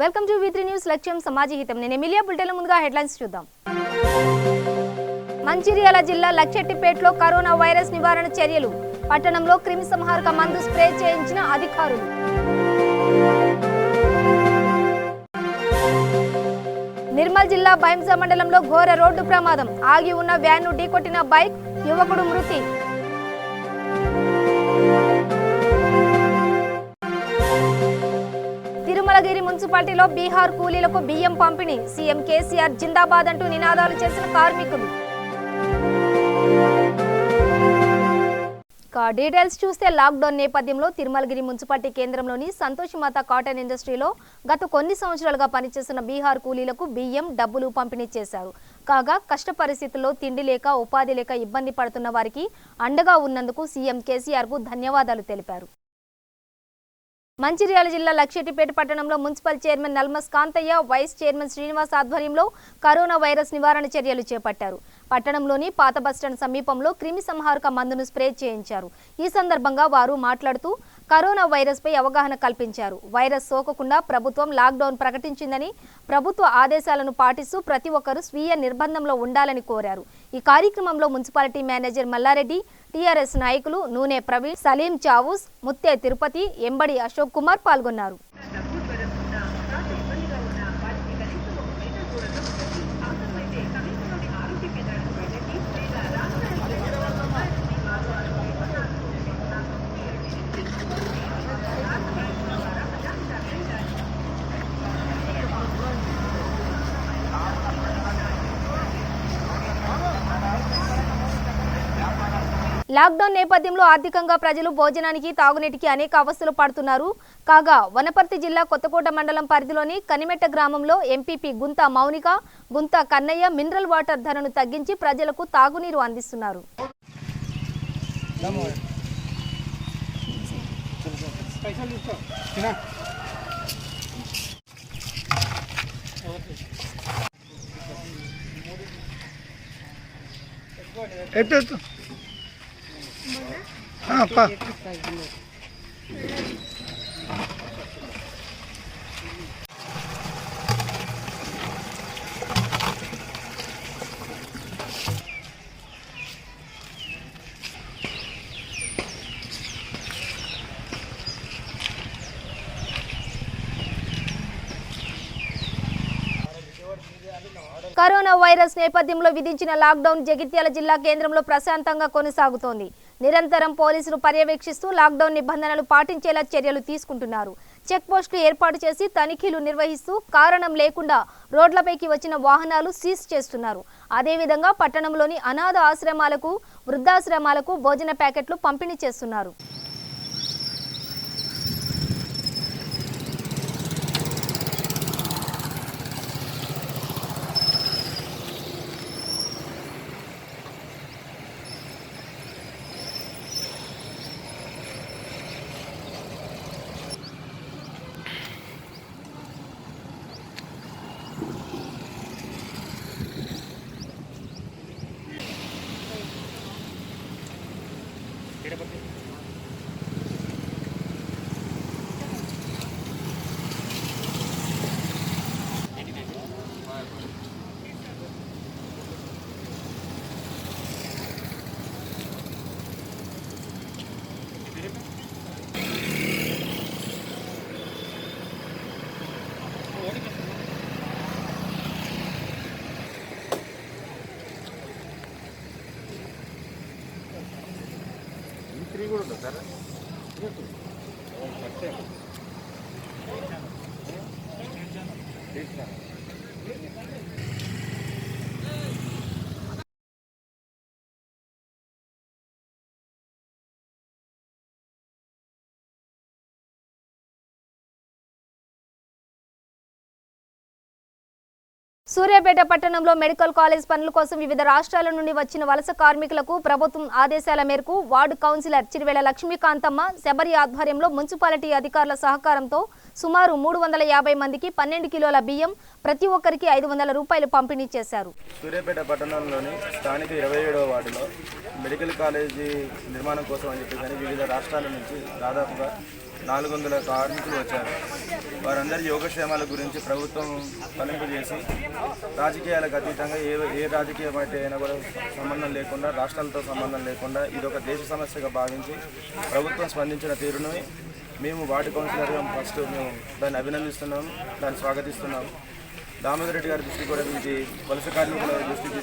Welcome to V3 news లక్ష్యం సమాజహితం. నేను Emilia bulletin ముందుగా హెడ్లైన్స్ చూద్దాం. మంచిర్యాల జిల్లా లక్షెట్టిపేటలో కరోనా వైరస్ నివారణ చర్యలు. పట్టణంలో క్రిమి సంహారక మందు స్ప్రే చేయించిన అధికారులు. నిర్మల్ జిల్లా బైంసా మండలంలో ఘోర రోడ్డు ప్రమాదం. ఆగి ఉన్న వ్యాన్ను ఢీకొట్టిన బైక్, యువకుడు మృతి. తిరుమలగిరి మున్సిపాలిటీలో బీహార్ కూలీలకు బియ్యం పంపిణీ. సీఎం కేసీఆర్ జిందాబాద్ అంటూ నినాదాలు చేసిన కార్మికులు. డీటెయిల్స్ చూస్తే లాక్డౌన్ నేపథ్యంలో తిరుమలగిరి మున్సిపాలిటీ కేంద్రంలోని సంతోషమాత కాటన్ ఇండస్ట్రీలో గత కొన్ని సంవత్సరాలుగా పనిచేస్తున్న బీహార్ కూలీలకు బియ్యం, డబ్బులు పంపిణీ చేశారు. కాగా కష్ట పరిస్థితుల్లో తిండి లేక, ఉపాధి లేక ఇబ్బంది పడుతున్న వారికి అండగా ఉన్నందుకు సీఎం కేసీఆర్ కు ధన్యవాదాలు తెలిపారు. మంచిర్యాల జిల్లా లక్షెట్టిపేట పట్టణంలో municipal chairman Nalmas Kanthaiah, vice chairman Srinivas ఆధ్వర్యంలో కరోనా వైరస్ నివారణ చర్యలు చేపట్టారు. పట్టణంలోని పాత బస్టాండ్ సమీపంలో క్రిమి సంహారక మందును స్ప్రే చేయించారు. ఈ సందర్భంగా వారు మాట్లాడుతూ కరోనా వైరస్ పై అవగాహన కల్పించారు. వైరస్ సోకకుండా ప్రభుత్వం లాక్డౌన్ ప్రకటించిందని, ప్రభుత్వ ఆదేశాలను పాటిస్తూ ప్రతి ఒక్కరూ స్వీయ నిర్బంధంలో ఉండాలని కోరారు. ఈ కార్యక్రమంలో మున్సిపాలిటీ మేనేజర్ మల్లారెడ్డి, టీఆర్ఎస్ నాయకులు నూనె ప్రవీణ్, సలీం చావుస్, ముత్తే తిరుపతి, ఎంబడి అశోక్ కుమార్ పాల్గొన్నారు. లాక్డౌన్ నేపథ్యంలో ఆర్థికంగా ప్రజలు భోజనానికి, తాగునీటికి అనేక అవస్థలు పడుతున్నారు. కాగా వనపర్తి జిల్లా కొత్తకోట మండలం పరిధిలోని కనిమెట్ట గ్రామంలో ఎంపీపీ గుంత మౌనిక, గుంత కన్నయ్య మినరల్ వాటర్ ధరను తగ్గించి ప్రజలకు తాగునీరు అందిస్తున్నారు. కరోనా వైరస్ నేపథ్యంలో విధించిన లాక్డౌన్ జగిత్యాల జిల్లా కేంద్రంలో ప్రశాంతంగా కొనసాగుతోంది. నిరంతరం పోలీసులు పర్యవేక్షిస్తూ లాక్డౌన్ నిబంధనలు పాటించేలా చర్యలు తీసుకుంటున్నారు. చెక్ పోస్టులు ఏర్పాటు చేసి తనిఖీలు నిర్వహిస్తూ కారణం లేకుండా రోడ్లపైకి వచ్చిన వాహనాలు సీజ్ చేస్తున్నారు. అదేవిధంగా పట్టణంలోని అనాథ ఆశ్రమాలకు, వృద్ధాశ్రమాలకు భోజన ప్యాకెట్లు పంపిణీ చేస్తున్నారు. సూర్యాపేట పట్టణంలో మెడికల్ కాలేజ్ పనుల కోసం వివిధ రాష్ట్రాల నుండి వచ్చిన వలస కార్మికులకు ప్రభుత్వం ఆదేశాల మేరకు వార్డు కౌన్సిలర్ చిరువేల లక్ష్మీకాంతమ్మ శబరి ఆధ్వర్యంలో మున్సిపాలిటీ అధికారుల సహకారంతో సుమారు 350 మందికి 12 కిలోల బియ్యం, ప్రతి ఒక్కరికి 500 రూపాయలు పంపిణీ చేశారు. సూర్యాపేట పట్టణంలోని స్థానిక 27వ వార్డులో మెడికల్ కాలేజీ నిర్మాణం కోసం అని చెప్పేసి వివిధ రాష్ట్రాల నుంచి దాదాపుగా 400 కార్మికులు వచ్చారు. వారందరి యోగక్షేమాల గురించి ప్రభుత్వం తలింపు చేసి రాజకీయాలకు అతీతంగా ఏ రాజకీయ పార్టీ అయినా కూడా సంబంధం లేకుండా, రాష్ట్రాలతో సంబంధం లేకుండా ఇది ఒక దేశ సమస్యగా భావించి ప్రభుత్వం స్పందించిన తీరును మేము వార్డు కౌన్సిలర్గా ఫస్ట్ మేము దాన్ని అభినందిస్తున్నాము, దాన్ని స్వాగతిస్తున్నాము. దామోదర్ రెడ్డి గారి దృష్టి కూడా ఇది వలస కార్మికుల దృష్టికి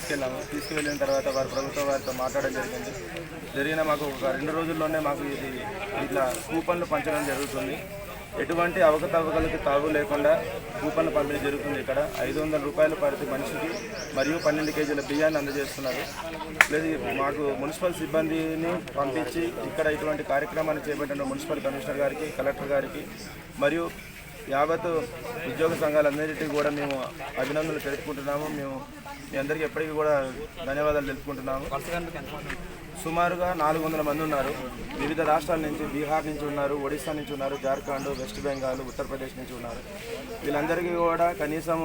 తీసుకువెళ్ళిన తర్వాత వారు ప్రభుత్వం వారితో మాట్లాడడం జరిగిన మాకు ఒక 2 రోజుల్లోనే మాకు ఇది ఇట్లా కూపన్లు పంచడం జరుగుతుంది. ఎటువంటి అవకతవకలకి తావు లేకుండా కూపన్లు పంపిణీ జరుగుతుంది. ఇక్కడ 500 రూపాయలు ప్రతి మనిషికి మరియు 12 కేజీల బియ్యాన్ని అందజేస్తున్నారు. లేదు మాకు మున్సిపల్ సిబ్బందిని పంపించి ఇక్కడ ఇటువంటి కార్యక్రమాన్ని చేపట్టిన మున్సిపల్ కమిషనర్ గారికి, కలెక్టర్ గారికి మరియు యావత్ ఉద్యోగ సంఘాలందరికీ కూడా మేము అభినందనలు తెలుపుకుంటున్నాము. మేము మీ అందరికీ ఎప్పటికీ కూడా ధన్యవాదాలు తెలుపుకుంటున్నాము. సుమారుగా 400 మంది ఉన్నారు. వివిధ రాష్ట్రాల నుంచి, బీహార్ నుంచి ఉన్నారు, ఒడిశా నుంచి ఉన్నారు, జార్ఖండ్, వెస్ట్ బెంగాల్, ఉత్తరప్రదేశ్ నుంచి ఉన్నారు. వీళ్ళందరికీ కూడా కనీసం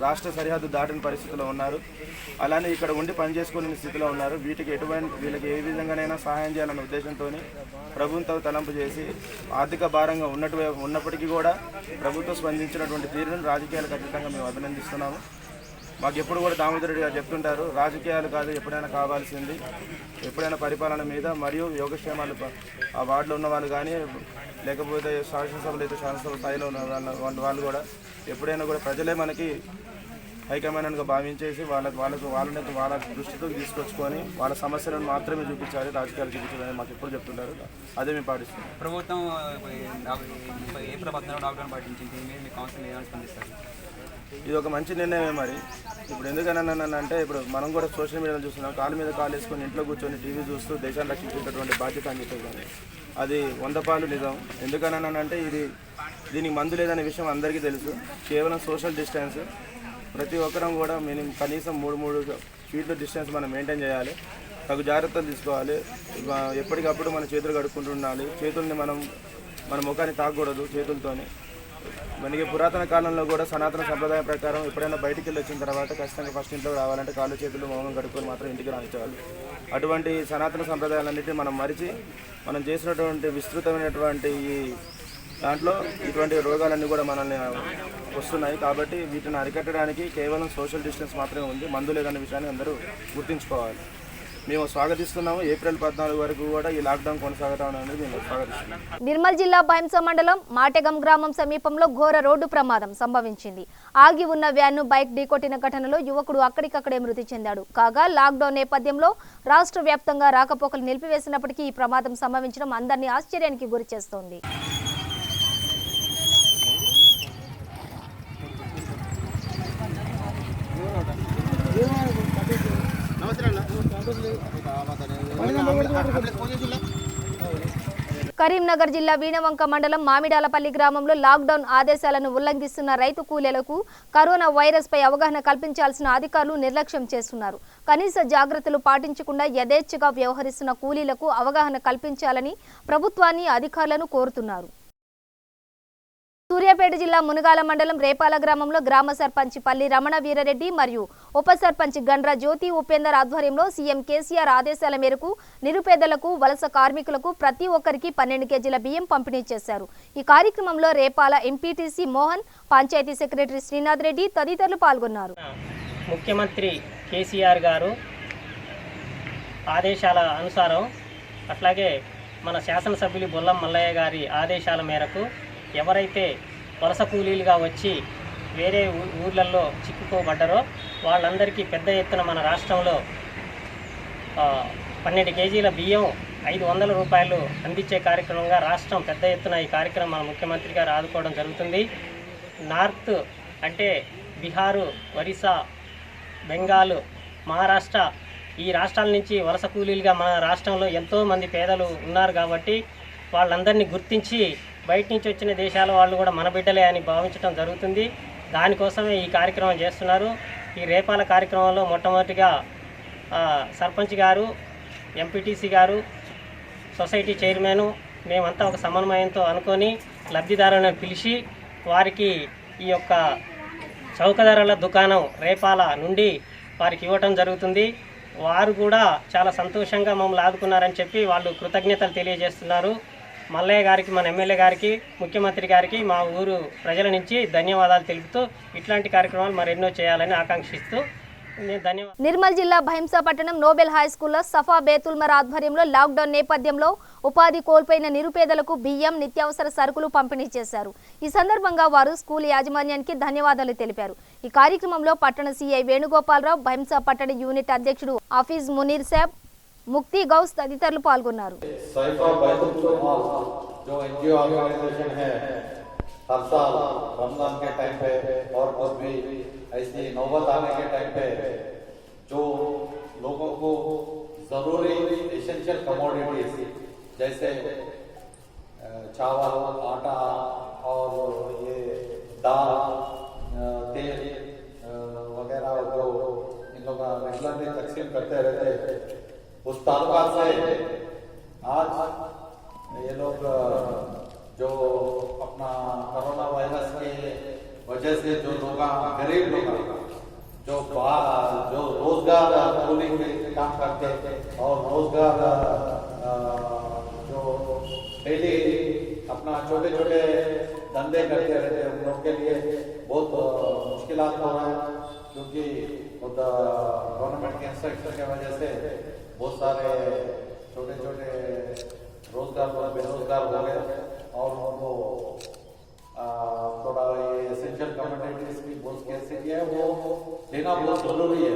రాష్ట్ర సరిహద్దు దాటిన పరిస్థితిలో ఉన్నారు. అలానే ఇక్కడ ఉండి పనిచేసుకునే స్థితిలో ఉన్నారు. వీళ్ళకి ఏ విధంగానైనా సహాయం చేయాలనే ఉద్దేశంతో ప్రభుత్వం తలంపు చేసి ఆర్థిక భారంగా ఉన్నప్పటికీ కూడా ప్రభుత్వం స్పందించినటువంటి తీరును రాజకీయాలకు అతీతంగా మేము అభినందిస్తున్నాము. మాకు ఎప్పుడు కూడా దామోదర్ రెడ్డి గారు చెప్తుంటారు, రాజకీయాలు కాదు ఎప్పుడైనా కావాల్సింది, ఎప్పుడైనా పరిపాలన మీద మరియు యోగక్షేమాలు ఆ వార్డులో ఉన్న వాళ్ళు కానీ, లేకపోతే శాసనసభలు అయితే శాసనసభ స్థాయిలో ఉన్న వాళ్ళు కూడా ఎప్పుడైనా కూడా ప్రజలే మనకి హైకమాండ్గా భావించేసి వాళ్ళ దృష్టితో తీసుకొచ్చుకొని వాళ్ళ సమస్యలను మాత్రమే చూపించాలి, రాజకీయాలు చూపించాలని మాకు ఎప్పుడు చెప్తుంటారు. అదే మేము పాటిస్తాం. ప్రభుత్వం ఏప్రిల్ 14 లాక్డౌన్ పాటించింది, మీ కౌన్సిల్ ఏమైనా స్పందిస్తారు? ఇది ఒక మంచి నిర్ణయమే. మరి ఇప్పుడు ఎందుకనంటే ఇప్పుడు మనం కూడా సోషల్ మీడియాలో చూస్తున్నాం, కాలు మీద కాలు వేసుకొని ఇంట్లో కూర్చొని టీవీ చూస్తూ దేశాన్ని రక్షించేటటువంటి బాధ్యత అని చెప్పేది అది 100 పాలు నిజం. ఎందుకనంటే దీనికి మందు లేదనే విషయం అందరికీ తెలుసు. కేవలం సోషల్ డిస్టెన్స్, ప్రతి ఒక్కరం కూడా కనీసం 3 ఫీట్ల డిస్టెన్స్ మనం మెయింటైన్ చేయాలి. తగు జాగ్రత్తలు తీసుకోవాలి. ఎప్పటికప్పుడు మన చేతులు కడుక్కుంటూ ఉండాలి. చేతుల్ని మన ముఖాన్ని తాకూడదు చేతులతోని. మనకి పురాతన కాలంలో కూడా సనాతన సంప్రదాయం ప్రకారం ఎప్పుడైనా బయటికి వెళ్ళి వచ్చిన తర్వాత ఖచ్చితంగా ఫస్ట్ ఇంట్లో రావాలంటే కాళ్ళు చేతులు మౌనం కడుక్కొని మాత్రం ఇంటికి రానిచ్చేవాళ్ళు. అటువంటి సనాతన సంప్రదాయాలన్నింటినీ మనం మరిచి మనం చేసినటువంటి విస్తృతమైనటువంటి ఈ దాంట్లో ఇటువంటి రోగాలన్నీ కూడా మనల్ని వస్తున్నాయి. కాబట్టి వీటిని అరికట్టడానికి కేవలం సోషల్ డిస్టెన్స్ మాత్రమే ఉంది, మందు లేదన్న విషయాన్ని అందరూ గుర్తుంచుకోవాలి. మేము స్వాగతిస్తున్నాము. ఏప్రిల్ 14 వరకు కూడా ఈ లాక్డౌన్ కొనసాగడం అనేది మేము స్వాగతిస్తున్నాం. నిర్మల్ జిల్లా భైంస మండలం మాటెగం గ్రామం సమీపంలో ఘోర రోడ్డు ప్రమాదం సంభవించింది. ఆగి ఉన్న వ్యాన్ను బైక్ ఢీకొట్టిన ఘటనలో యువకుడు అక్కడికక్కడే మృతి చెందాడు. కాగా లాక్డౌన్ నేపథ్యంలో రాష్ట్ర వ్యాప్తంగా రాకపోకలు నిలిపివేసినప్పటికీ ఈ ప్రమాదం సంభవించడం అందరినీ ఆశ్చర్యానికి గురిచేస్తోంది. కరీంనగర్ జిల్లా వీణవంక మండలం మామిడాలపల్లి గ్రామంలో లాక్డౌన్ ఆదేశాలను ఉల్లంఘిస్తున్న రైతు కూలీలకు కరోనా వైరస్ పై అవగాహన కల్పించాల్సిన అధికారులు నిర్లక్ష్యం చేస్తున్నారు. కనీస జాగ్రత్తలు పాటించకుండా యథేచ్ఛగా వ్యవహరిస్తున్న కూలీలకు అవగాహన కల్పించాలని ప్రభుత్వాన్ని అధికారులను కోరుతున్నారు. సూర్యాపేట జిల్లా మునగాల మండలం రేపాల గ్రామంలో గ్రామ సర్పంచ్ పల్లి రమణ వీరారెడ్డి మరియు ఉప సర్పంచ్ గండ్ర జ్యోతి ఉపేందర్ ఆధ్వర్యంలో సీఎం కేసీఆర్ ఆదేశాల మేరకు నిరుపేదలకు, వలస కార్మికులకు ప్రతి ఒక్కరికి 12 కేజీల బియ్యం పంపిణీ చేశారు. ఈ కార్యక్రమంలో రేపాల ఎంపీటీసీ మోహన్, పంచాయతీ సెక్రటరీ శ్రీనాథ్ రెడ్డి తదితరులు పాల్గొన్నారు. ముఖ్యమంత్రి కేసీఆర్ గారు ఆదేశాల అనుసారం, అట్లాగే మన శాసనసభ్యులు బొల్లం మల్లయ్య గారి ఆదేశాల మేరకు ఎవరైతే వలస కూలీలుగా వచ్చి వేరే ఊర్లలో చిక్కుకోబడ్డారో వాళ్ళందరికీ పెద్ద ఎత్తున మన రాష్ట్రంలో 12 కేజీల బియ్యం 500 రూపాయలు అందించే కార్యక్రమంగా రాష్ట్రం పెద్ద ఎత్తున ఈ కార్యక్రమం మన ముఖ్యమంత్రి గారు ఆదుకోవడం జరుగుతుంది. నార్త్ అంటే బీహారు, ఒరిస్సా, బెంగాల్, మహారాష్ట్ర ఈ రాష్ట్రాల నుంచి వలస కూలీలుగా మన రాష్ట్రంలో ఎంతోమంది పేదలు ఉన్నారు. కాబట్టి వాళ్ళందరినీ గుర్తించి బయట నుంచి వచ్చిన దేశాల వాళ్ళు కూడా మన బిడ్డలే అని భావించడం జరుగుతుంది. దానికోసమే ఈ కార్యక్రమం చేస్తున్నారు. ఈ రేపాల కార్యక్రమంలో మొట్టమొదటిగా సర్పంచ్ గారు, ఎంపీటీసీ గారు, సొసైటీ చైర్మన్ మేమంతా ఒక సమన్వయంతో అనుకొని లబ్ధిదారులను పిలిచి వారికి ఈ యొక్క చౌక ధరల దుకాణం రేపాల నుండి వారికి ఇవ్వటం జరుగుతుంది. వారు కూడా చాలా సంతోషంగా మమ్మల్ని ఆదుకున్నారని చెప్పి వాళ్ళు కృతజ్ఞతలు తెలియజేస్తున్నారు. మల్లయ్య గారికి, మన ఎమ్మెల్యే గారికి, ముఖ్యమంత్రి గారికి మా ఊరు ప్రజల నుంచి ధన్యవాదాలు తెలుపుతూ ఇట్లాంటి కార్యక్రమాలు మరెన్నో చేయాలని ఆకాంక్షిస్తూ నేను ధన్యవాదాలు. నిర్మల్ జిల్లా భైంసాపట్టణం నోబెల్ హై స్కూల్లో సఫా బేతుల్మర్ ఆధ్వర్యంలో లాక్డౌన్ నేపథ్యంలో ఉపాధి కోల్పోయిన నిరుపేదలకు బియ్యం, నిత్యావసర సరుకులు పంపిణీ చేశారు. ఈ సందర్భంగా వారు స్కూల్ యాజమాన్యానికి ధన్యవాదాలు తెలిపారు. ఈ కార్యక్రమంలో పట్టణ సీఐ వేణుగోపాలరావు, భైంసాపట్టణ యూనిట్ అధ్యక్షుడు హఫీజ్ మునీర్ సాబ్, ముక్తి గౌస్ తదితరులు పాల్గొన్నారు. हर साल रमजान के टाइम पे और भी ऐसी नौबत आने के टाइम पे जो लोगों को जरूरी एसेंशियल कमोडिटीज जैसे चावल, आटा और ये दाल, तेल वगैरह जो इन लोग रेगुलरली तकसीम करते रहते, उस ताल्लुकात से आज ये लोग जो अपना कोरोना वायरस के वजह से जो लोग गरीब लोग जो रोजगार कूलिंग में काम करते और रोजगार जो डेली अपना छोटे छोटे धंधे करते रहते उन लोग के लिए बहुत मुश्किलात हो रहा है, क्योंकि गवर्नमेंट के इंस्ट्रक्शन की वजह से बहुत सारे छोटे छोटे रोजगार बेरोजगार हो गए और उनको थोड़ा ये एसेंशियल कमोडिटीज की बहुत स्कैर्सिटी है, वो देना बहुत जरूरी है।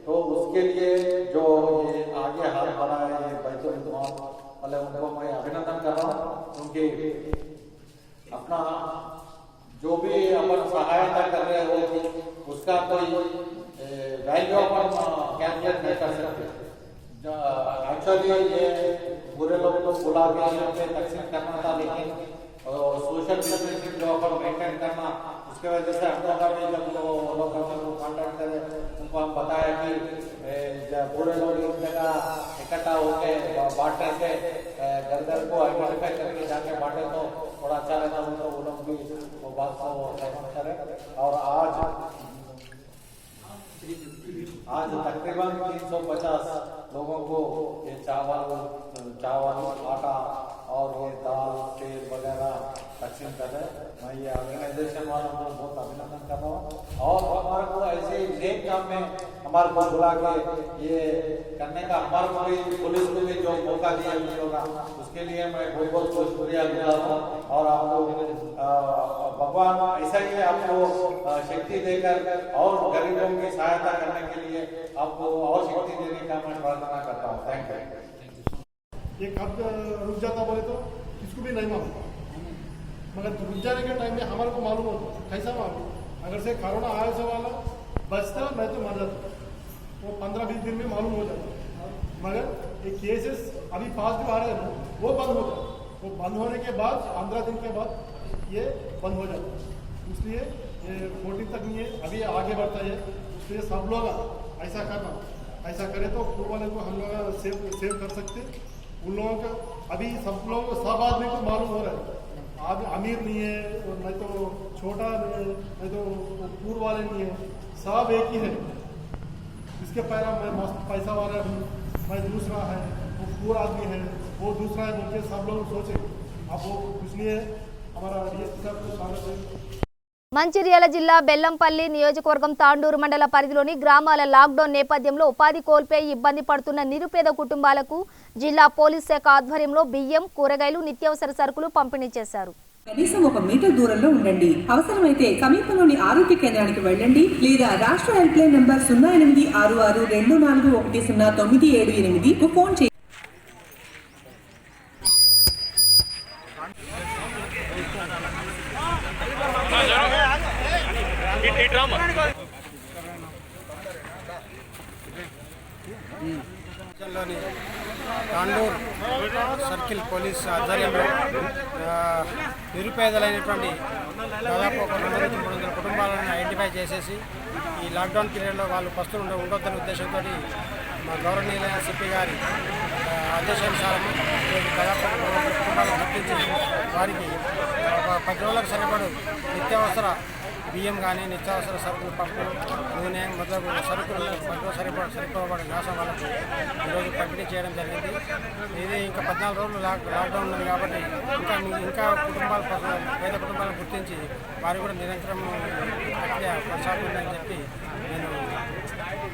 तो उसके लिए जो ये आगे हाथ बढ़ा है ये बैतुल माल वाले, उनको मैं अभिनंदन कर रहा हूँ, क्योंकि अपना जो भी अपन सहायता कर रहे हो उसका कोई वैल्यू अपन कैलकुलेट नहीं कर सकते। एक्चुअली ये बुरे लोग को बुला के यहाँ पे तकसीम करना था, लेकिन सोशल डिस्टेंसिंग जो अपन मेंटेन करना, उसके वजह से हम लोग भी जब लोग कॉन्टेक्ट करें उनको हम बताया कि बुरे लोग एक जगह इकट्ठा होकर बांटने से घर घर को आइडेंटिफाई करके जाके बांटे तो थोड़ा अच्छा रहता, उनको वो लोग भी वो बात को सहमत करें। और आज तकरीबन 350 लोगों को ये चावल, आटा और ये दाल, तेल वगैरह तकसीम कर रहे हैं। मैं ये ऑर्गेनाइजेशन वालों को बहुत अभिनंदन कर रहा हूँ, और हमारे को ऐसे नेक काम में हमारे को बुला के ये करने का हमारे को भी पुलिस को भी जो मौका दिया होगा उसके लिए मैं बहुत बहुत शुक्रिया अदा करता हूँ। और आपको भगवान ऐसा ही आपको शक्ति देकर और गरीबों की सहायता करने के लिए आपको और शक्ति देने का मैं प्रार्थना करता हूँ। Thank you. ये कब रुक जाता बोले तो किसको भी नहीं मालूम, मगर रुक जाने के टाइम में हमारे को मालूम होता। कैसा मालूम? अगर से कोरोना आया से वाला बचता नहीं तो मर जाता, वो 15-20 दिन में मालूम हो जाता। मगर ये केसेस अभी पॉजिटिव आ रहे हैं वो बंद हो जाता, वो बंद होने के बाद 15 दिन के बाद ये बंद हो जाता। इसलिए ये 14 तक नहीं है, अभी आगे बढ़ता है। इसलिए सब लोग ऐसा करना, ऐसा करें तो पूर्व वाले को हम लोग सेव कर सकते। उन लोगों का अभी सब आदमी को मालूम हो रहा है, आज अमीर नहीं है और नहीं तो छोटा नहीं तो पूर्व वाले नहीं है, सब एक ही है। इसके पहला मैं मस्त पैसा वाला हूँ, मैं दूसरा है, वो पूरा आदमी है, वो दूसरा है, बोलते सब लोग सोचे। अब वो इसलिए हमारा डीएसपी साहब को स्वागत है। మంచిర్యాల జిల్లా బెల్లంపల్లి నియోజకవర్గం తాండూరు మండల పరిధిలోని గ్రామాల లాక్డౌన్ నేపథ్యంలో ఉపాధి కోల్పోయి ఇబ్బంది పడుతున్న నిరుపేద కుటుంబాలకు జిల్లా పోలీస్ శాఖ ఆధ్వర్యంలో బియ్యం, కూరగాయలు, నిత్యావసర సరుకులు పంపిణీ చేశారు. కనీసం 1 మీటర్ దూరంలో ఉండండి. అవసరమైతే సమీపంలోని ఆరోగ్య కేంద్రానికి వెళ్ళండి లేదా రాష్ట్ర హెల్ప్ లైన్ నంబర్ 086624109778 కు ఫోన్ చేయండి. తాండూరు సర్కిల్ పోలీస్ ఆధ్వర్యంలో నిరుపేదలైనటువంటి దాదాపు 200-300 కుటుంబాలను ఐడెంటిఫై చేసేసి ఈ లాక్డౌన్ పీరియడ్లో వాళ్ళు పస్తులు ఉండొద్దనే ఉద్దేశంతో మా గౌరవనీయులైన సిపి గారి ఆదేశానుసారము దాదాపు 300 కుటుంబాలను గుర్తించి వారికి 10 రోజులకు సరిపడు నిత్యావసర బియ్యం కానీ నిత్యావసర సరుకులు, పప్పు, నూనె మొదలగు సరుకులు సరిపోబడే గ్యాస్ వాళ్ళకు ఈరోజు పంపిణీ చేయడం జరిగింది. ఇది ఇంకా 14 రోజులు లాక్డౌన్ ఉన్నది కాబట్టి ఇంకా పేద కుటుంబాలను గుర్తించి వారు కూడా నిరంతరం ప్రక్రియ కొనసాగుతుందని చెప్పి నేను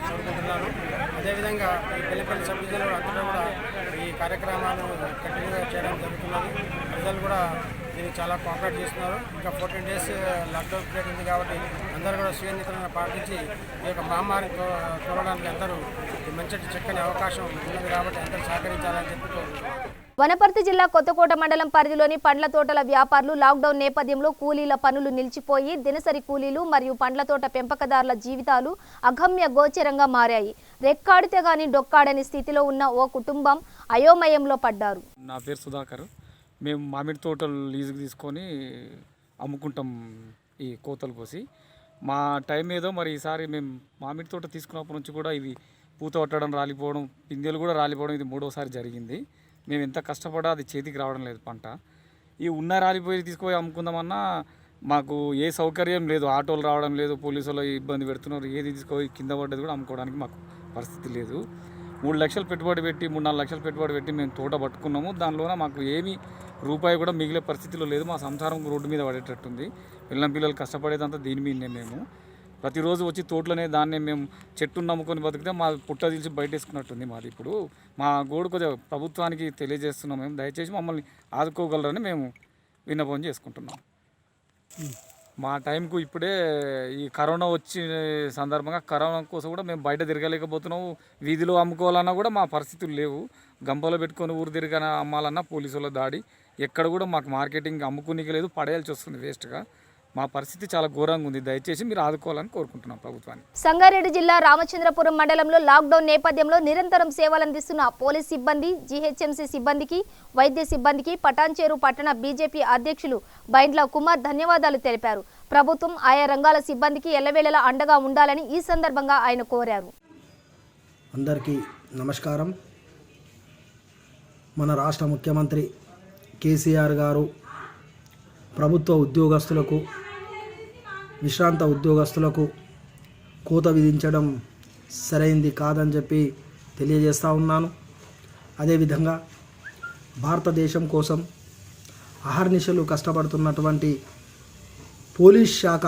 కోరుకుంటున్నాను. అదేవిధంగా ఈ పెళ్లిపల్లి సబ్ డివిజన్లో అంతటా కూడా ఈ కార్యక్రమాలు కంటిన్యూగా చేయడం జరుగుతున్నది. ప్రజలు కూడా దీనికి చాలా కోఆపరేట్ చేస్తున్నారు. ఇంకా 14 days లాక్డౌన్ పీరియడ్ ఉంది కాబట్టి అందరూ కూడా స్వీయ నియంత్రణ పాటించి ఈ యొక్క మహమ్మారిని తోలడానికి అందరూ మంచి చక్కని అవకాశం ఉన్నది కాబట్టి అందరూ సహకరించాలని చెప్పి వనపర్తి జిల్లా కొత్తకోట మండలం పరిధిలోని పండ్ల తోటల వ్యాపారులు లాక్డౌన్ నేపథ్యంలో కూలీల పనులు నిలిచిపోయి దినసరి కూలీలు మరియు పండ్ల తోట పెంపకదారుల జీవితాలు అగమ్య గోచరంగా మారాయి. రెక్కాడితే గాని డొక్కాడని స్థితిలో ఉన్న ఓ కుటుంబం అయోమయంలో పడ్డారు. నా పేరు సుధాకర్. మేము మామిడి తోటలు లీజుకు తీసుకొని అమ్ముకుంటాం ఈ కోతలు కోసి. మా టైం ఏదో మరి ఈసారి మేము మామిడి తోట తీసుకున్నప్పటి నుంచి కూడా ఇది పూత పట్టడం, రాలిపోవడం, పిందెలు కూడా రాలిపోవడం ఇది 3వసారి జరిగింది. మేము ఎంత కష్టపడా అది చేతికి రావడం లేదు పంట. ఈ ఉన్న రాలిపోయి తీసుకుపోయి అమ్ముకుందామన్నా మాకు ఏ సౌకర్యం లేదు. ఆటోలు రావడం లేదు, పోలీసులు ఇబ్బంది పెడుతున్నారు. ఏది తీసుకుపోయి కింద పడ్డది కూడా అమ్ముకోవడానికి మాకు పరిస్థితి లేదు. 3 లక్షలు పెట్టుబడి పెట్టి 3-4 లక్షలు పెట్టుబడి పెట్టి మేము తోట పట్టుకున్నాము. దానిలోన మాకు ఏమీ రూపాయి కూడా మిగిలే పరిస్థితిలో లేదు. మా సంసారం రోడ్డు మీద పడేటట్టుంది. పిల్లలు కష్టపడేదంతా దీని మీదనే. మేము ప్రతిరోజు వచ్చి తోటలోనే దాన్నే మేము చెట్టును నమ్ముకొని బతికితే మా పుట్ట తీసి బయటేసుకున్నట్టుంది మాది. ఇప్పుడు మా గోడు కొద్దిగా ప్రభుత్వానికి తెలియజేస్తున్నాం. మేము దయచేసి మమ్మల్ని ఆదుకోగలరని మేము విన్నపం చేసుకుంటున్నాం. మా టైంకు ఇప్పుడే ఈ కరోనా వచ్చిన సందర్భంగా కరోనా కోసం కూడా మేము బయట తిరగలేకపోతున్నాము. వీధిలో అమ్ముకోవాలన్నా కూడా మా పరిస్థితులు లేవు. గంపలో పెట్టుకొని ఊరు తిరగన అమ్మాలన్నా పోలీసుల దాడి. ఎక్కడ కూడా మాకు మార్కెటింగ్ అమ్ముకునికి లేదు, పడేయాల్సి వస్తుంది వేస్ట్గా. మా పరిస్థితి చాలా ఘోరంగా ఉంది. దయచేసి మీరు ఆదుకోవాలని కోరుకుంటున్నాం ప్రభుత్వాన్ని. సంగారెడ్డి జిల్లా రామచంద్రపురం మండలంలో లాక్డౌన్ నేపథ్యంలో నిరంతరం సేవలందిస్తున్న పోలీస్ సిబ్బంది, జీహెచ్ఎంసీ సిబ్బందికి, వైద్య సిబ్బందికి పటాన్చేరు పట్టణ బీజేపీ అధ్యక్షులు బైండ్ల కుమార్ ధన్యవాదాలు తెలిపారు. ప్రభుత్వం ఆయా రంగాల సిబ్బందికి ఎల్లవేళలా అండగా ఉండాలని ఈ సందర్భంగా ఆయన కోరారు. అందరికీ నమస్కారం. మన రాష్ట్ర ముఖ్యమంత్రి కేసీఆర్ గారు ప్రభుత్వ ఉద్యోగస్తులకు, విశ్రాంత ఉద్యోగస్తులకు కోత విధించడం సరైంది కాదని చెప్పి తెలియజేస్తూ ఉన్నాను. అదేవిధంగా భారతదేశం కోసం అహర్నిశలు కష్టపడుతున్నటువంటి పోలీస్ శాఖ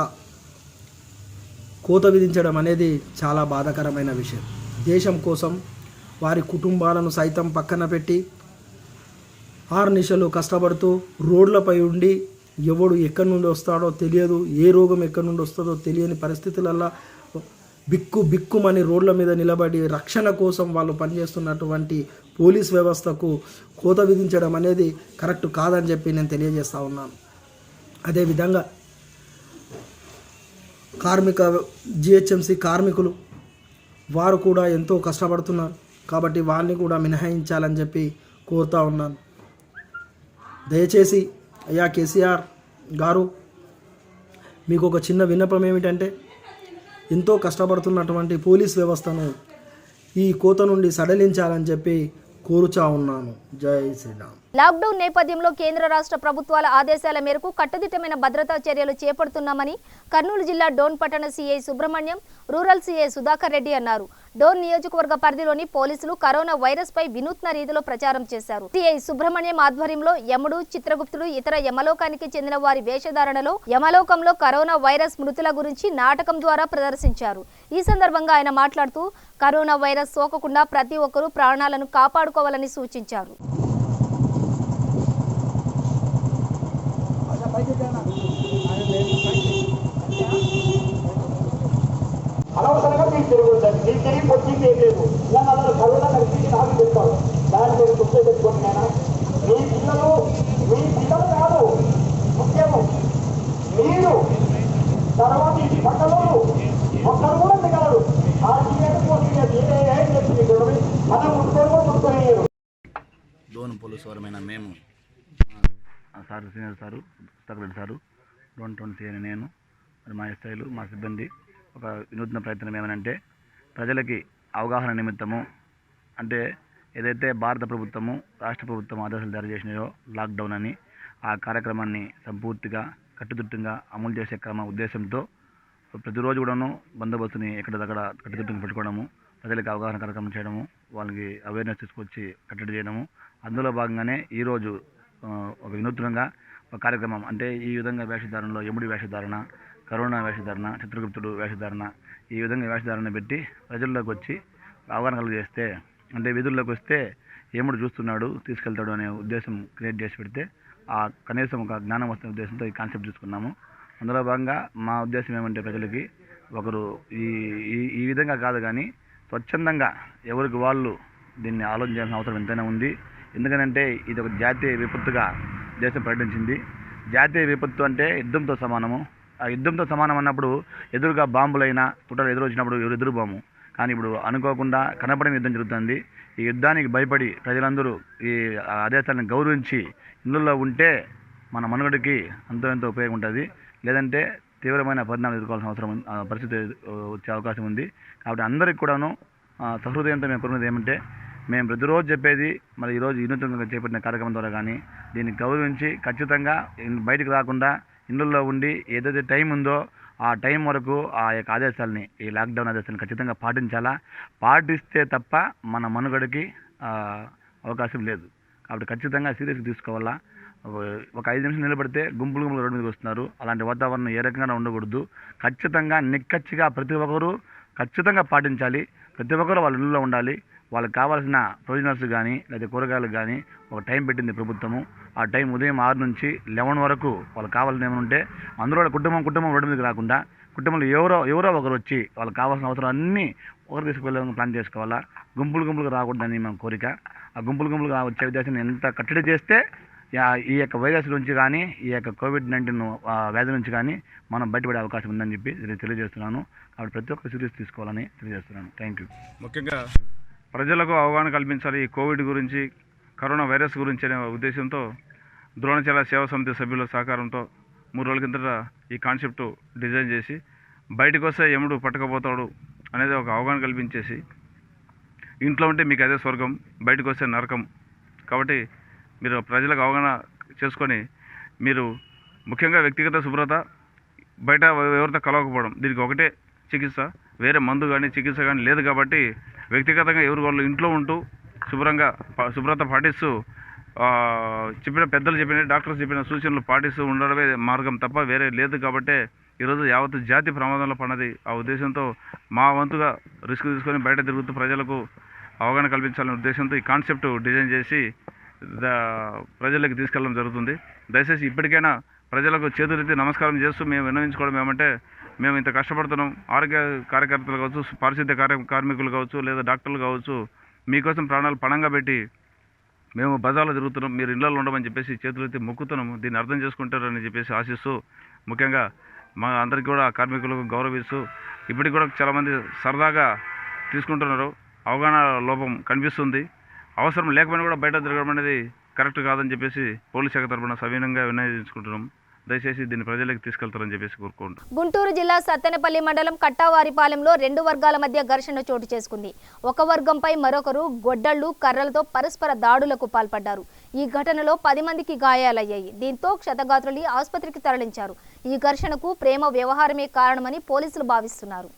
కోత విధించడం అనేది చాలా బాధాకరమైన విషయం. దేశం కోసం వారి కుటుంబాలను సైతం పక్కన పెట్టి అహర్నిశలు కష్టపడుతూ రోడ్లపై ఉండి ఎవడు ఎక్కడి నుండి వస్తాడో తెలియదు, ఏ రోగం ఎక్కడి నుండి వస్తుందో తెలియని పరిస్థితులల్లో బిక్కుమని రోడ్ల మీద నిలబడి రక్షణ కోసం వాళ్ళు పనిచేస్తున్నటువంటి పోలీస్ వ్యవస్థకు కోత విధించడం అనేది కరెక్ట్ కాదని చెప్పి నేను తెలియజేస్తూ ఉన్నాను. అదేవిధంగా జిహెచ్ఎంసీ కార్మికులు వారు కూడా ఎంతో కష్టపడుతున్నారు కాబట్టి వాళ్ళని కూడా మినహాయించాలని చెప్పి కోరుతూ ఉన్నాను. దయచేసి అయ్యా కేసీఆర్ గారు, మీకు ఒక చిన్న విన్నపం ఏమిటంటే ఎంతో కష్టపడుతున్నటువంటి పోలీస్ వ్యవస్థను ఈ కోత నుండి సడలించాలని చెప్పి కోరుచా ఉన్నాను. జై శ్రీరామ్. లాక్డౌన్ నేపథ్యంలో కేంద్ర రాష్ట్ర ప్రభుత్వాల ఆదేశాల మేరకు కట్టుదిట్టమైన భద్రతా చర్యలు చేపడుతున్నామని కర్నూలు జిల్లా డోన్ పట్టణ CI Subrahmanyam, rural CI Sudhakar Reddy అన్నారు. డోన్ నియోజకవర్గ పరిధిలోని పోలీసులు కరోనా వైరస్ పై వినూత్న రీతిలో ప్రచారం చేశారు. సీఐ సుబ్రహ్మణ్యం ఆధ్వర్యంలో యముడు, చిత్రగుప్తుడు, ఇతర యమలోకానికి చెందిన వారి వేషధారణలో యమలోకంలో కరోనా వైరస్ మృతుల గురించి నాటకం ద్వారా ప్రదర్శించారు. ఈ సందర్భంగా ఆయన మాట్లాడుతూ కరోనా వైరస్ సోకకుండా ప్రతి ఒక్కరూ ప్రాణాలను కాపాడుకోవాలని సూచించారు. అనవసరంగా మీకు తిరుగుతుంది, మీకు తిరిగి పొద్దుకి ఏం లేదు. నేను అలా కరోనా కలిసి నాకు చెప్తాను. దాన్ని మీరు గుర్తు పెట్టుకోండి. నేను మీ పిల్లలు కాదు ముఖ్యము, మీరు తర్వాత ఈ పక్కలో ఒక్కరు కూడా మిగలరు. ఆ ఏం చెప్తుంది మనం ముట్టుకోలేరు. డోన్ పోలీసు వారమైన మేము sir senior sir Sudhakar sir, Dhone town సీఎని నేను, మరి మా ఎస్ఐలు, మా సిబ్బంది ఒక వినూత్న ప్రయత్నం ఏమనంటే ప్రజలకి అవగాహన నిమిత్తము, అంటే ఏదైతే భారత ప్రభుత్వము, రాష్ట్ర ప్రభుత్వం ఆదేశాలు జారీ చేసినాయో లాక్డౌన్ అని, ఆ కార్యక్రమాన్ని సంపూర్తిగా కట్టుదిట్టంగా అమలు చేసే ఉద్దేశంతో ప్రతిరోజు కూడాను బందోబస్తుని ఎక్కడిదక్కడ కట్టుదిట్టుకు పెట్టుకోవడము, ప్రజలకు అవగాహన కార్యక్రమం చేయడము, వాళ్ళకి అవేర్నెస్ తీసుకొచ్చి కట్టడి చేయడము. అందులో భాగంగానే ఈరోజు ఒక వినూత్నంగా ఒక కార్యక్రమం, అంటే ఈ విధంగా వేషధారణలో యముడి వేషధారణ, కరోనా వేషధారణ, చిత్రగుప్తుడు వేషధారణ, ఈ విధంగా వేషధారణ పెట్టి ప్రజల్లోకి వచ్చి అవగాహన కలిగజేస్తే, అంటే వీధుల్లోకి వస్తే యముడు చూస్తున్నాడు తీసుకెళ్తాడు అనే ఉద్దేశం క్రియేట్ చేసి పెడితే ఆ కనీసం ఒక జ్ఞానం వస్తున్న ఉద్దేశంతో ఈ కాన్సెప్ట్ తీసుకున్నాము. అందులో భాగంగా మా ఉద్దేశం ఏమంటే ప్రజలకి ఒకరు ఈ విధంగా కాదు కానీ స్వచ్ఛందంగా ఎవరికి వాళ్ళు దీన్ని ఆలోచించాల్సిన అవసరం ఎంతైనా ఉంది. ఎందుకంటే ఇది ఒక జాతీయ విపత్తుగా దేశం ప్రకటించింది. జాతీయ విపత్తు అంటే యుద్ధంతో సమానము. ఆ యుద్ధంతో సమానం అన్నప్పుడు ఎదురుగా బాంబులైనా తుటలు ఎదురు వచ్చినప్పుడు ఎవరు ఎదురు బాము, కానీ ఇప్పుడు అనుకోకుండా కనపడిన యుద్ధం జరుగుతుంది. ఈ యుద్ధానికి భయపడి ప్రజలందరూ ఈ ఆదేశాలను గౌరవించి ఇళ్ళల్లో ఉంటే మన మనుగడకి ఎంతో ఉపయోగం ఉంటుంది. లేదంటే తీవ్రమైన పరిణామాలు ఎదుర్కోవాల్సిన అవసరం పరిస్థితి వచ్చే అవకాశం ఉంది. కాబట్టి అందరికి కూడాను సహృదయంతో మేము కోరుకునేది ఏమంటే, మేము ప్రతిరోజు చెప్పేది మరి ఈరోజు వినూత్నంగా చేపట్టిన కార్యక్రమం ద్వారా కానీ దీన్ని గౌరవించి ఖచ్చితంగా బయటకు రాకుండా ఇళ్ళల్లో ఉండి ఏదైతే టైం ఉందో ఆ టైం వరకు ఆ యొక్క ఆదేశాలని, ఈ లాక్డౌన్ ఆదేశాలను ఖచ్చితంగా పాటించాలా. పాటిస్తే తప్ప మన మనుగడకి అవకాశం లేదు. కాబట్టి ఖచ్చితంగా సీరియస్గా తీసుకోవాలా. ఒక 5 నిమిషాలు నిలబడితే గుంపులు రోడ్డు మీదకి వస్తున్నారు. అలాంటి వాతావరణం ఏ రకంగా ఉండకూడదు. ఖచ్చితంగా నిక్కచ్చిగా ప్రతి ఒక్కరూ ఖచ్చితంగా పాటించాలి. ప్రతి ఒక్కరు వాళ్ళ ఇళ్ళలో ఉండాలి. వాళ్ళకి కావాల్సిన ప్రొవిజనల్స్ కానీ లేదా కూరగాయలు కానీ ఒక టైం పెట్టింది ప్రభుత్వము. ఆ టైం ఉదయం 6 నుంచి 11 వరకు వాళ్ళకి కావాల్సిన ఏమైనా ఉంటే అందులో కుటుంబం రోడ్డు మీదకి రాకుండా కుటుంబంలో ఎవరో ఒకరు వచ్చి వాళ్ళకి కావాల్సిన అవసరం అన్నీ ఒకరు తీసుకువెళ్ళడానికి ప్లాన్ చేసుకోవాలా. గుంపులుగా రాకూడదని మన కోరిక. ఆ గుంపులుగా వచ్చే ఉద్దేశాన్ని ఎంత కట్టడి చేస్తే ఈ యొక్క వైరస్ నుంచి కానీ ఈ యొక్క కోవిడ్-19 వ్యాధి నుంచి కానీ మనం బయటపడే అవకాశం ఉందని చెప్పి నేను తెలియజేస్తున్నాను. కాబట్టి ప్రతి ఒక్క సీరియస్ తీసుకోవాలని తెలియజేస్తున్నాను. Thank you. ముఖ్యంగా ప్రజలకు అవగాహన కల్పించాలి ఈ కోవిడ్ గురించి, కరోనా వైరస్ గురించి అనే ఉద్దేశంతో ద్రోణాచల సేవా సమితి సభ్యుల సహకారంతో 3 రోజుల కిందట ఈ కాన్సెప్ట్ డిజైన్ చేసి బయటకు వస్తే యముడు పట్టుకపోతాడు అనేది ఒక అవగాహన కల్పించేసి, ఇంట్లో ఉంటే మీకు అదే స్వర్గం, బయటకు వస్తే నరకం. కాబట్టి మీరు ప్రజలకు అవగాహన చేసుకొని మీరు ముఖ్యంగా వ్యక్తిగత శుభ్రత, బయట ఎవరితో కలవకపోవడం, దీనికి ఒకటే చికిత్స, వేరే మందు కానీ చికిత్స కానీ లేదు. కాబట్టి వ్యక్తిగతంగా ఎవరు వాళ్ళు ఇంట్లో ఉంటూ శుభ్రత పాటిస్తూ పెద్దలు చెప్పిన డాక్టర్స్ చెప్పిన సూచనలు పాటిస్తూ ఉండడమే మార్గం తప్ప వేరే లేదు. కాబట్టి ఈరోజు యావత్ జాతి ప్రమాదంలో పడినది. ఆ ఉద్దేశంతో మా వంతుగా రిస్క్ తీసుకొని బయట తిరుగుతూ ప్రజలకు అవగాహన కల్పించాలనే ఉద్దేశంతో ఈ కాన్సెప్ట్ డిజైన్ చేసి ప్రజలకు తీసుకెళ్ళడం జరుగుతుంది. దయచేసి ఇప్పటికైనా ప్రజలకు చేతులెత్తి నమస్కారం చేస్తూ మేము విన్నవించుకోవడం ఏమంటే, మేము ఇంత కష్టపడుతున్నాం, ఆరోగ్య కార్యకర్తలు కావచ్చు, పారిశుద్ధ్య కార్మికులు కావచ్చు, లేదా డాక్టర్లు కావచ్చు, మీకోసం ప్రాణాలు పణంగా పెట్టి మేము బజార్లో తిరుగుతున్నాం, మీరు ఇళ్లలో ఉండమని చెప్పేసి చేతులెత్తి మొక్కుతున్నాము. దీన్ని అర్థం చేసుకుంటారని చెప్పేసి ఆశిస్తూ, ముఖ్యంగా మా అందరికీ కూడా కార్మికులకు గౌరవిస్తూ, ఇప్పటికి కూడా చాలామంది సరదాగా తీసుకుంటున్నారు. అవగాహన లోపం కనిపిస్తుంది. అవసరం లేకపోయినా కూడా బయట తిరగడం అనేది కరెక్ట్ కాదని చెప్పేసి పోలీస్ శాఖ తరఫున సవినంగా విన్నవించుకుంటున్నాం. దయచేసి దీన్ని ప్రజలకు తీసుకెళ్తారని చెప్పేసి కోరుకుంటున్నాం. గుంటూరు జిల్లా సత్తెనపల్లి మండలం కట్టావారిపాలెంలో 2 వర్గాల మధ్య ఘర్షణ చోటు చేసుకుంది. ఒక వర్గంపై మరొకరు గొడ్డళ్లు, కర్రలతో పరస్పర దాడులకు పాల్పడ్డారు. ఈ ఘటనలో 10 మందికి గాయాలయ్యాయి. దీంతో క్షతగాత్రులు ఆసుపత్రికి తరలించారు. ఈ ఘర్షణకు ప్రేమ వ్యవహారమే కారణమని పోలీసులు భావిస్తున్నారు.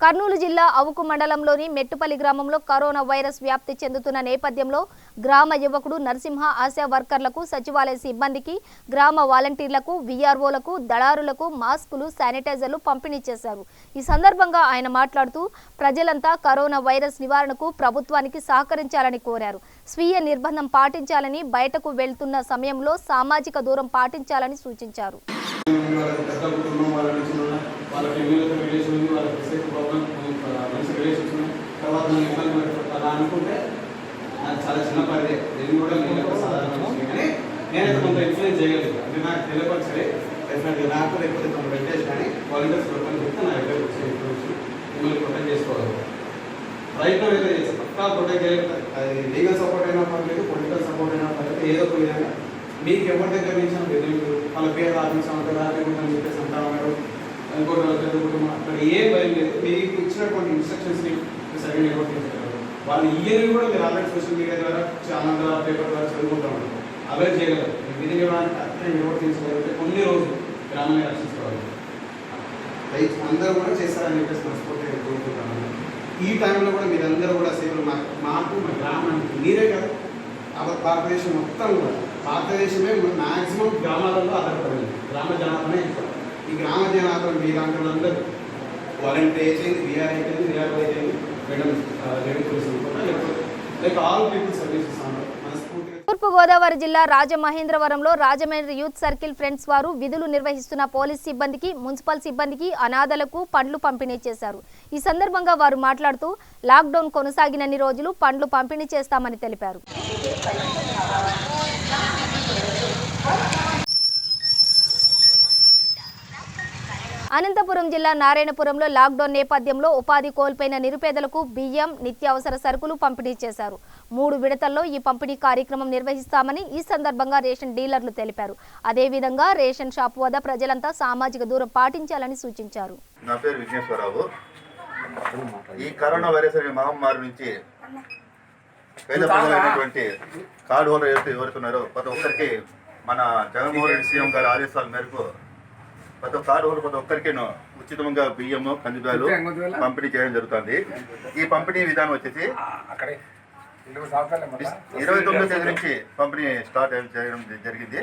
కర్నూలు జిల్లా అవుకు మండలంలోని మెట్టుపల్లి గ్రామంలో కరోనా వైరస్ వ్యాప్తి చెందుతున్న నేపథ్యంలో గ్రామ యువకుడు నరసింహ ఆశా వర్కర్లకు, సచివాలయ సిబ్బందికి, గ్రామ వాలంటీర్లకు, వీఆర్ఓలకు, దళారులకు మాస్కులు, శానిటైజర్లు పంపిణీ చేశారు. ఈ సందర్భంగా ఆయన మాట్లాడుతూ ప్రజలంతా కరోనా వైరస్ నివారణకు ప్రభుత్వానికి సహకరించాలని కోరారు. స్వీయ నిర్బంధం పాటించాలని, బయటకు వెళ్తున్న సమయంలో సామాజిక దూరం పాటించాలని సూచించారు. తర్వాత అలా అనుకుంటే నాకు చాలా చిన్న పరిదే, నేను కూడా నేను సాధారణ విషయం, కానీ నేనైతే కొంత ఇన్ఫ్లుయెన్స్ చేయగలిగాను. అంటే నాకు తెలియకపోతే సరే డెఫినెట్గా నాకు లేకపోతే కొంత పెట్టేసి కానీ వాలంటీర్స్ ప్రొటెక్ట్ చెప్తే నా దగ్గర వచ్చి మిమ్మల్ని ప్రొటెక్ట్ చేసుకోవాలి. ప్రయత్నం అయితే చేస్తాను, పక్కా ప్రొటెక్ట్ చేయగలుగుతాను. అది లీగల్ సపోర్ట్ అయినా పర్లేదు, పొలిటికల్ సపోర్ట్ అయినా పర్లేదు, ఏదో ఒక విధంగా మీకు ఎవరి దగ్గర నుంచి వాళ్ళ పేరు ఆపించాలి అని చెప్పేసి అంటా ఉన్నారు. ఇంకోటి అక్కడ ఏం భయం లేదు. మీకు ఇచ్చినటువంటి ఇన్స్ట్రక్షన్స్ని సరిగ్గా నిర్వర్తించగలరు. వాళ్ళు ఇయర్ని కూడా మీరు ఆల్రెడీ సోషల్ మీడియా ద్వారా, ఛానల్ ద్వారా, పేపర్ ద్వారా చదువుకుంటూ ఉంటారు. అవేర్ చేయగలరు. విధి నిర్వహణకి అర్థం నిర్వర్తించగలిగితే కొన్ని రోజులు గ్రామాన్ని రక్షించుకోవాలి. అందరూ కూడా చేస్తారని చెప్పేసి మనస్ఫూర్తిగా కోరుకుంటాను. ఈ టైంలో కూడా మీరందరూ కూడా సేవలు మాకు మా గ్రామానికి మీరే కదా భారతదేశం మొత్తం కూడా భారతదేశమే మ్యాక్సిమం గ్రామాలలో ఆధారపడింది. గ్రామ జనాభానే ఎక్కువ. ఈ గ్రామ జనాభా మీరందరూ వాలంటీర్ అయిపోయింది, వీఆర్ అయిపోయింది, వీఆర్ అయిపోయింది, మేడం లేడీ పోలీస్ అనుకుంటా, లేకపోతే లైక్ ఆల్ పీపుల్ సర్వీసెస్ మనస్ఫూర్తిగా. తూర్పుగోదావరి జిల్లా రాజమహేంద్రవరంలో రాజమండ్రి యూత్ సర్కిల్ ఫ్రెండ్స్ వారు విధులు నిర్వహిస్తున్న పోలీస్ సిబ్బందికి, మున్సిపల్ సిబ్బందికి, అనాథలకు పండ్లు పంపిణీ చేశారు. ఈ సందర్భంగా వారు మాట్లాడుతూ లాక్డౌన్ కొనసాగినన్ని రోజులు పండ్లు పంపిణీ చేస్తామని తెలిపారు. అనంతపురం జిల్లా నారాయణపురంలో లాక్డౌన్ నేపథ్యంలో ఉపాధి కోల్పోయిన నిరుపేదలకు బియ్యం, నిత్యావసర సరుకులు పంపిణీ చేశారు. 3 విడతల్లో ఈ పంపిణీ కార్యక్రమం నిర్వహిస్తామని ఈ సందర్భంగా రేషన్ డీలర్లు తెలిపారు. అదేవిధంగా రేషన్ షాపు వద్ద ప్రజలంతా సామాజిక దూరం పాటించాలని సూచించారు. నా పేరు విఘ్నేశ్వరరావు. ఈ కరోనా వైరస్ అనే మహమ్మారి నుంచి పేద ప్రజలైనటువంటి కార్డు హోల్డర్ ఎవరుతున్నారో ప్రతి ఒక్కరికి మన జగన్మోహన్ రెడ్డి సీఎం గారి ఆదేశాల మేరకు ప్రతి కార్డు హోల్డర్ ప్రతి ఒక్కరికి ఉచితంగా బియ్యము, కందిబ్యాలు పంపిణీ చేయడం జరుగుతుంది. ఈ పంపిణీ విధానం వచ్చేసి 29వ తేదీ నుంచి పంపిణీ స్టార్ట్ చేయడం జరిగింది.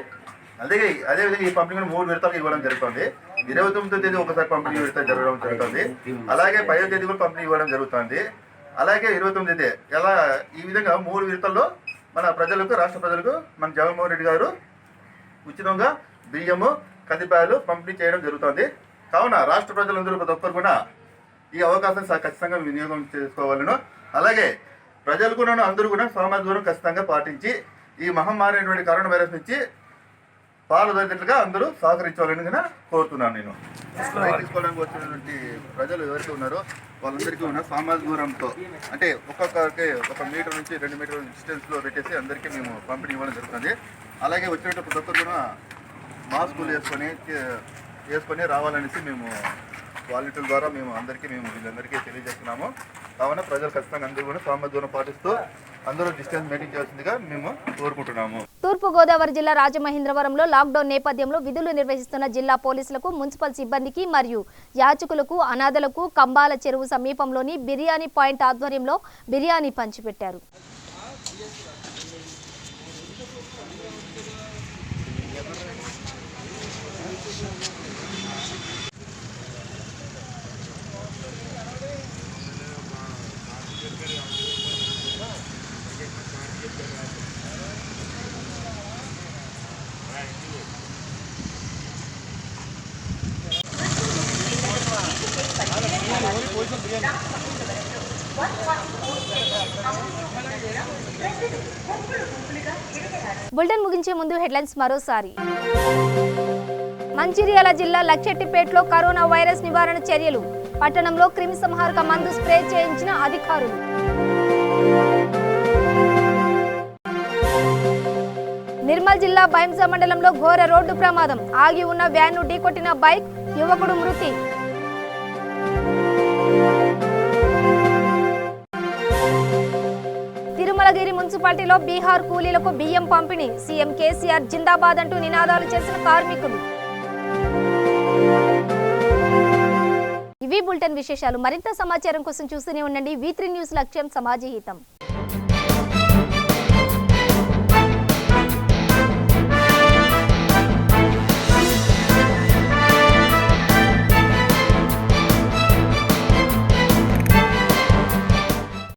అదేవిధంగా ఈ పంపిణీ 3 విడతలకు ఇవ్వడం జరుగుతుంది. 29వ తేదీ ఒకసారి పంపిణీ విడత జరగడం జరుగుతుంది. అలాగే 10వ తేదీ కూడా పంపిణీ ఇవ్వడం జరుగుతుంది. అలాగే 29వ తేదీ ఎలా ఈ విధంగా 3 విడతల్లో మన ప్రజలకు, రాష్ట్ర ప్రజలకు మన జగన్మోహన్ రెడ్డి గారు ఉచితంగా బియ్యము, కందిబ్యాలు పంపిణీ చేయడం జరుగుతుంది. కావున రాష్ట్ర ప్రజలందరూ ప్రతి ఒక్కరు కూడా ఈ అవకాశం ఖచ్చితంగా వినియోగం చేసుకోవాలను. అలాగే ప్రజలు కూడా అందరూ కూడా సామాజిక దూరం ఖచ్చితంగా పాటించి ఈ మహమ్మారి అయినటువంటి కరోనా వైరస్ నుంచి పాల్గొనేట్లుగా అందరూ సహకరించాలని కూడా కోరుతున్నాను. నేను తీసుకోవడానికి వచ్చినటువంటి ప్రజలు ఎవరైతే ఉన్నారో వాళ్ళందరికీ ఉన్న సామాజిక దూరంతో అంటే ఒక్కొక్కరికి 1 మీటర్ నుంచి 2 మీటర్ల డిస్టెన్స్లో పెట్టేసి అందరికీ మేము పంపిణీ ఇవ్వడం జరుగుతుంది. అలాగే వచ్చినట్టు ప్రతి ఒక్కరు కూడా మాస్కులు వేసుకొని రావాలనేసి మేము వాలంటీర్ల ద్వారా వీళ్ళందరికీ తెలియజేస్తున్నాము. కావున ప్రజలు ఖచ్చితంగా అందరూ కూడా సామాజిక దూరం పాటిస్తూ అందరూ డిస్టెన్స్ మెయింటైన్ చేయాల్సిందిగా మేము కోరుకుంటున్నాము. తూర్పుగోదావరి జిల్లా రాజమహేంద్రవరంలో లాక్డౌన్ నేపథ్యంలో విధులు నిర్వహిస్తున్న జిల్లా పోలీసులకు, మున్సిపల్ సిబ్బందికి మరియు యాచకులకు, అనాథలకు కంబాల చెరువు సమీపంలోని బిర్యానీ పాయింట్ ఆధ్వర్యంలో బిర్యానీ పంచిపెట్టారు. బులెటిన్ ముగించే ముందు హెడ్లైన్స్ మరోసారి. మంచిర్యాల జిల్లా లక్షెట్టిపేటలో కరోనా వైరస్ నివారణ చర్యలు. పట్టణంలో క్రిమిసంహారక మందు స్ప్రే చేయించిన అధికారులు. నిర్మల్ జిల్లా బైంసా మండలంలో ఘోర రోడ్డు ప్రమాదం. ఆగి ఉన్న వ్యాన్ను ఢీకొట్టిన బైక్, యువకుడు మృతి. తిరుమలగిరి మున్సిపాలిటీలో బీహార్ కూలీలకు బియ్యం పంపిణీ. సీఎం కేసీఆర్ జిందాబాద్ అంటూ నినాదాలు చేసిన కార్మికులు. ఇవి బులెటిన్ విశేషాలు. మరింత సమాచారం కోసం చూస్తూనే ఉండండి V3 న్యూస్. లక్ష్యం సమాజ హితం.